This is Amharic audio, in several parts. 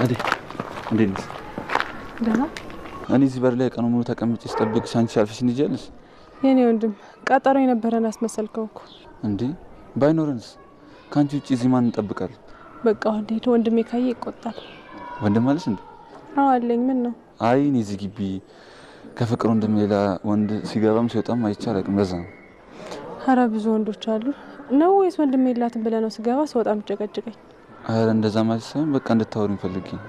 አዴ እንዴት ነሽ? ደህና። እኔ እዚህ በር ላይ ቀኑ ሙሉ ተቀምጬ ስጠብቅሽ አንቺ አልፈሽ እንዲጀልስ። የኔ ወንድም ቀጠሮ የነበረን አስመሰልከው እኮ። እንዴ ባይኖርንስ? ካንቺ ውጪ እዚህ ማን እንጠብቃለን? በቃ እንዴት ወንድሜ ካየ ይቆጣል። ወንድም አለሽ እንዴ? አዎ አለኝ። ምን ነው? አይ እኔ እዚህ ግቢ ከፍቅር ወንድም ሌላ ወንድ ሲገባም ሲወጣም አይቻል አቅም በዛ ነው። ኧረ ብዙ ወንዶች አሉ ነው ወይስ ወንድም የላትም ብለህ ነው ስገባ ስወጣም ጨቀጭቀኝ? ኧረ እንደዛ ማለት ሳይሆን በቃ እንድታወሪኝ ፈልጌ ነው።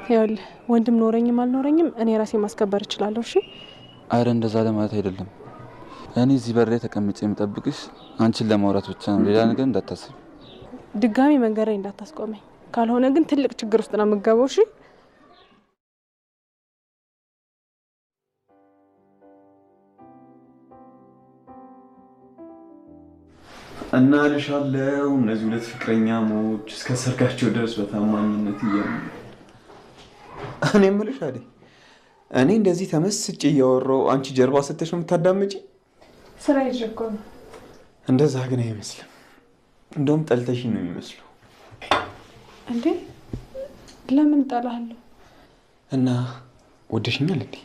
ይኸውልህ ወንድም ኖረኝም አልኖረኝም እኔ ራሴ ማስከበር እችላለሁ። እሺ? ኧረ እንደዛ ለማለት አይደለም። እኔ እዚህ በር ላይ ተቀምጬ የምጠብቅሽ አንቺን ለማውራት ብቻ ነው። ሌላ ነገር እንዳታስቢ። ድጋሚ መንገድ ላይ እንዳታስቆመኝ፣ ካልሆነ ግን ትልቅ ችግር ውስጥ ነው የምገባው። እሺ? እና ልሻለው እነዚህ ሁለት ፍቅረኛሞች እስከ ሰርጋቸው ድረስ በታማኝነት እያሉ እኔ የምልሽ አይደል እኔ እንደዚህ ተመስጬ እያወራሁ አንቺ ጀርባ ስትሽ ነው የምታዳምጪ? ስራ ይጀኮ ነው። እንደዛ ግን አይመስልም። እንደውም ጠልተሽኝ ነው የሚመስለው። እንዴ ለምን ጠላለሁ? እና ወደሽኛል እንዴ?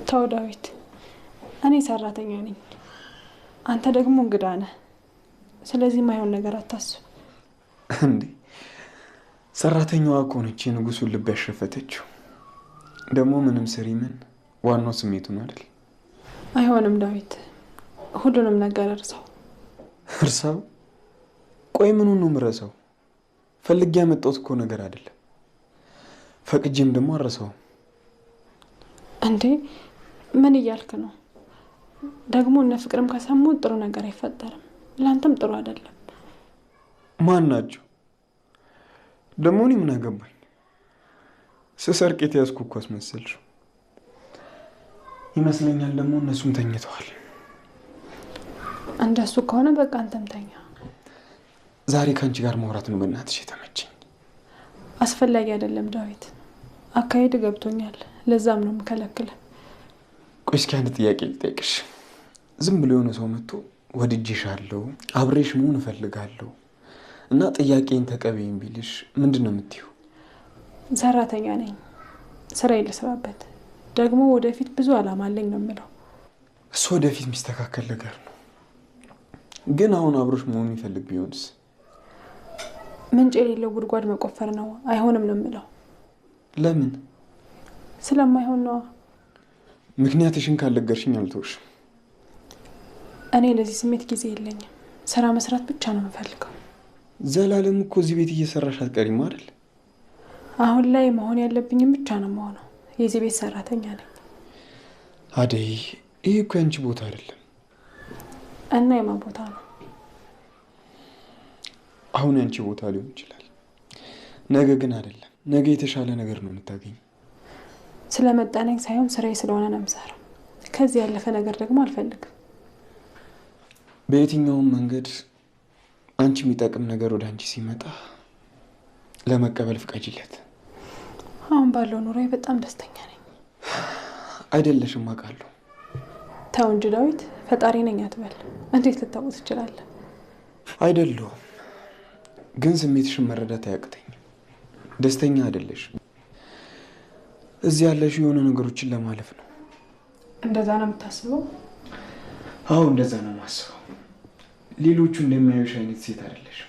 ተው ዳዊት፣ እኔ ሰራተኛ ነኝ፣ አንተ ደግሞ እንግዳ ነህ። ስለዚህ ማይሆን ነገር አታስብ። እንዴ ሰራተኛዋ እኮ ነች የንጉሱን ልብ ያሸፈተችው። ደግሞ ምንም ስሪ ምን ዋናው ስሜቱ ነው አይደል? አይሆንም ዳዊት፣ ሁሉንም ነገር እርሳው። እርሳው? ቆይ ምኑን ነው የምረሳው? ፈልጌ ያመጣሁት እኮ ነገር አይደለም። ፈቅጄም ደግሞ አልረሳውም። እንዴ ምን እያልክ ነው? ደግሞ እነ ፍቅርም ከሰሙ ጥሩ ነገር አይፈጠርም፣ ላንተም ጥሩ አይደለም። ማን ናቸው ደግሞ? እኔ ምን አገባኝ? ስሰርቅ የተያዝኩ እኮ አስመሰልሽ ይመስለኛል። ደግሞ እነሱም ተኝተዋል። እንደሱ ከሆነ በቃ አንተም ተኛ። ዛሬ ከአንቺ ጋር ማውራት ነው በእናትሽ የተመቸኝ። አስፈላጊ አይደለም ዳዊት፣ አካሄድ ገብቶኛል። ለዛም ነው የምከለክልህ። ቆይ እስኪ አንድ ጥያቄ ልጠይቅሽ። ዝም ብሎ የሆነ ሰው መጥቶ ወድጄሻለሁ፣ አብሬሽ መሆን እፈልጋለሁ እና ጥያቄን ተቀበይኝ ቢልሽ ምንድን ነው የምትይው? ሰራተኛ ነኝ፣ ስራዬን ልስራበት፣ ደግሞ ወደፊት ብዙ አላማ አለኝ ነው የምለው። እሱ ወደፊት የሚስተካከል ነገር ነው። ግን አሁን አብሮሽ መሆን የሚፈልግ ቢሆንስ? ምንጭ የሌለው ጉድጓድ መቆፈር ነው። አይሆንም ነው የምለው። ለምን? ስለማይሆን ነዋ። ምክንያትሽን ካልነገርሽኝ አልተውሽም። እኔ ለዚህ ስሜት ጊዜ የለኝም። ስራ መስራት ብቻ ነው የምፈልገው። ዘላለም እኮ እዚህ ቤት እየሰራሽ አትቀሪም አይደል? አሁን ላይ መሆን ያለብኝም ብቻ ነው የምሆነው። የዚህ ቤት ሰራተኛ ነኝ። አደይ፣ ይሄ እኮ ያንቺ ቦታ አይደለም። እና የማን ቦታ ነው? አሁን ያንቺ ቦታ ሊሆን ይችላል፣ ነገ ግን አይደለም። ነገ የተሻለ ነገር ነው የምታገኝ። ስለመጣነኝ ሳይሆን ስራዬ ስለሆነ ነው የምሰራው። ከዚህ ያለፈ ነገር ደግሞ አልፈልግም። በየትኛውም መንገድ አንቺ የሚጠቅም ነገር ወደ አንቺ ሲመጣ ለመቀበል ፍቀጂለት። አሁን ባለው ኑሮዬ በጣም ደስተኛ ነኝ። አይደለሽም አውቃለሁ። ተው እንጂ ዳዊት፣ ፈጣሪ ነኝ አትበል። እንዴት ልታውቅ ትችላለህ? አይደለሁም፣ ግን ስሜትሽን መረዳት አያቅተኝም። ደስተኛ አይደለሽም። እዚህ ያለሽ የሆነ ነገሮችን ለማለፍ ነው። እንደዛ ነው የምታስበው? አዎ እንደዛ ነው የማስበው። ሌሎቹ እንደሚያዩሽ አይነት ሴት አይደለሽም።